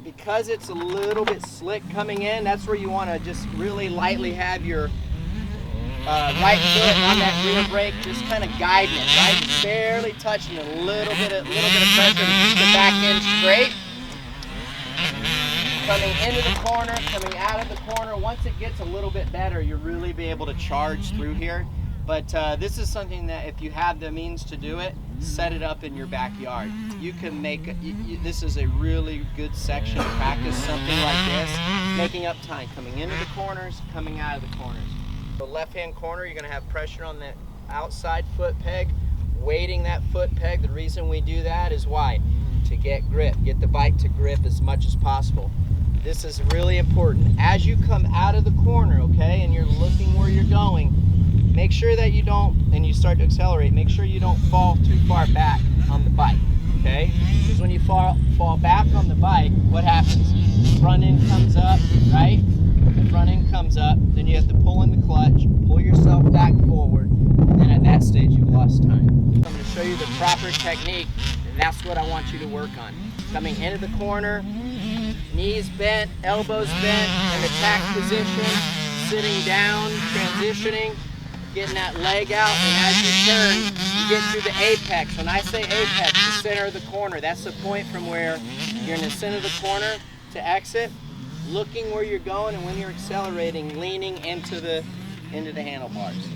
because it's a little bit slick coming in, that's where you want to just really lightly have your right foot on that rear brake, just kind of guiding it, right? Just barely touching it, a little bit of pressure to keep the back end straight. Coming into the corner, coming out of the corner. Once it gets a little bit better, you'll really be able to charge through here. But this is something that if you have the means to do it, set it up in your backyard. You can make it, this is a really good section to practice something like this. Making up time, coming into the corners, coming out of the corners. The left-hand corner, you're going to have pressure on the outside foot peg, weighting that foot peg. The reason we do that is why? To get grip, get the bike to grip as much as possible. This is really important. As you come out of the corner, okay, and you're looking where you're going, make sure that you don't, and you start to accelerate, make sure you don't fall too far back on the bike, okay? Because when you fall back on the bike, what happens? The front end comes up, right? The front end comes up, then you have to pull in the clutch, pull yourself back forward, and then at that stage you've lost time. I'm going to show you the proper technique, and that's what I want you to work on. Coming into the corner, knees bent, elbows bent, in attack position, sitting down, transitioning, getting that leg out, and as you turn, you get to the apex. When I say apex, the center of the corner, that's the point from where you're in the center of the corner to exit, looking where you're going, and when you're accelerating, leaning into the handlebars.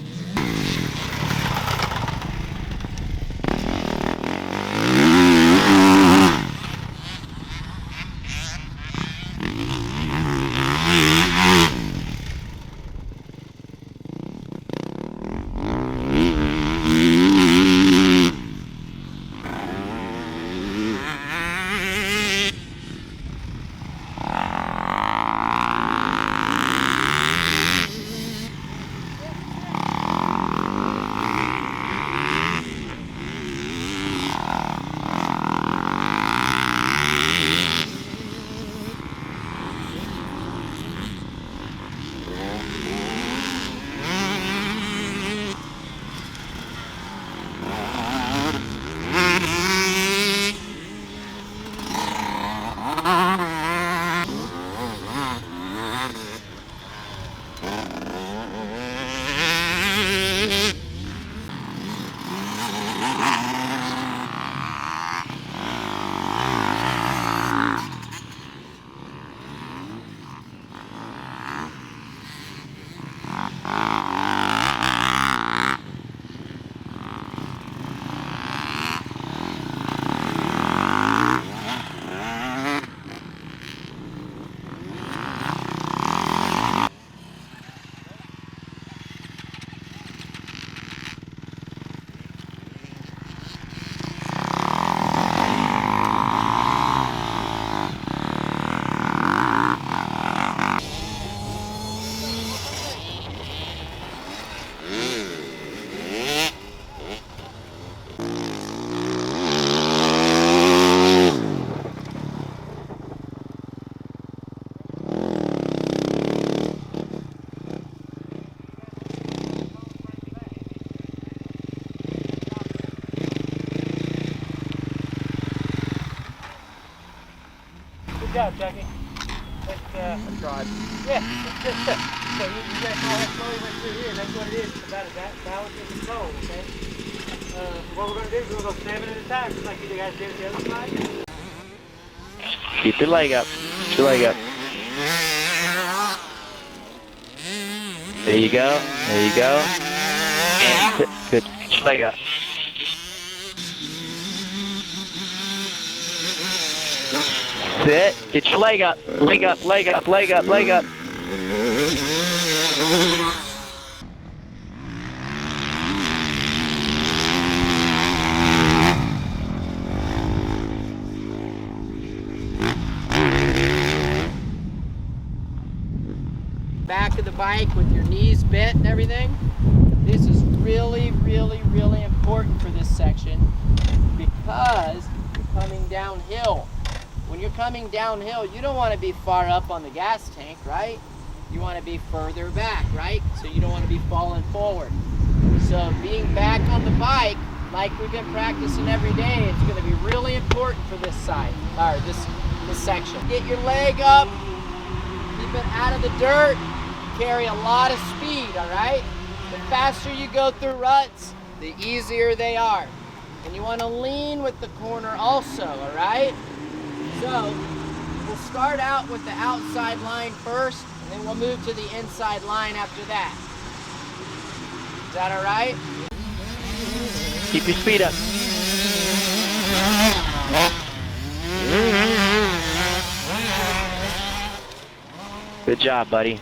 Good job, Chucky. I tried. Yeah, so you guys all that slowly went through here. That's what it is. It's about that balance and control, okay? What we're going to do is we're going to go 7 at a time, just like you guys did with the other side. Keep your leg up. Keep your leg up. There you go. There you go. And good. Get your leg up. Sit. Get your leg up. Leg up, leg up, leg up, leg up. Back of the bike with your knees bent and everything. This is really, really, really important for this section because you're coming downhill. When you're coming downhill, you don't want to be far up on the gas tank, right? You want to be further back, right? So you don't want to be falling forward. So being back on the bike, like we've been practicing every day, it's going to be really important for this side, or this section. Get your leg up, keep it out of the dirt, carry a lot of speed, all right? The faster you go through ruts, the easier they are. And you want to lean with the corner also, all right? So we'll start out with the outside line first, and then we'll move to the inside line after that. Is that all right? Keep your speed up. Good job, buddy.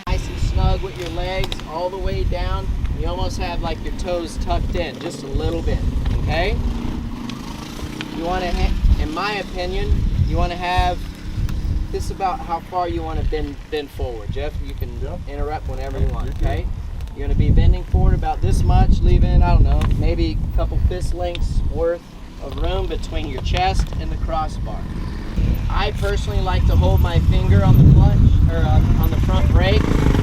Nice and snug with your legs all the way down. You almost have like your toes tucked in, just a little bit, okay? You want to, in my opinion, you want to have this about how far you want to bend forward. Jeff, you can interrupt whenever you want, okay? You're going to be bending forward about this much, leaving, I don't know, maybe a couple fist lengths worth of room between your chest and the crossbar. I personally like to hold my finger on the clutch, or on the front brake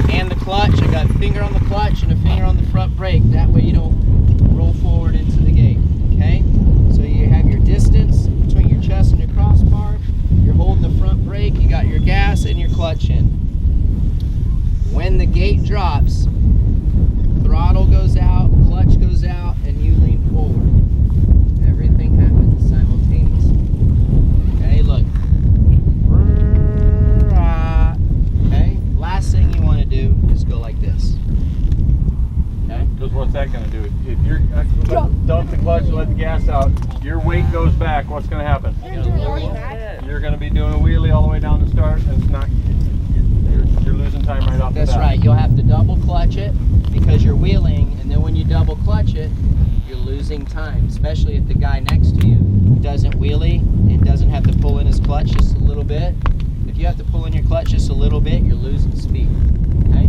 and the clutch. I got a finger on the clutch and a finger on the front brake. That way you don't roll forward into the gate, okay? So you have your distance between your chest and your crossbar. You're holding the front brake, you got your gas and your clutch in. When the gate drops, throttle goes out, clutch goes out, and you lean forward. Everything happens simultaneously. Okay, look. Okay, last thing you want to do is go like this. Okay? Because what's that going to do? If you're dump the clutch and let the gas out, your weight goes back, what's going to happen? You're going to be doing a wheelie all the way down the start, and it's not, you're losing time right off the bat. That's right. You'll have to double clutch it because you're wheeling, and then when you double clutch it, you're losing time, especially if the guy next to you doesn't wheelie and doesn't have to pull in his clutch just a little bit. If you have to pull in your clutch just a little bit, you're losing speed. Okay?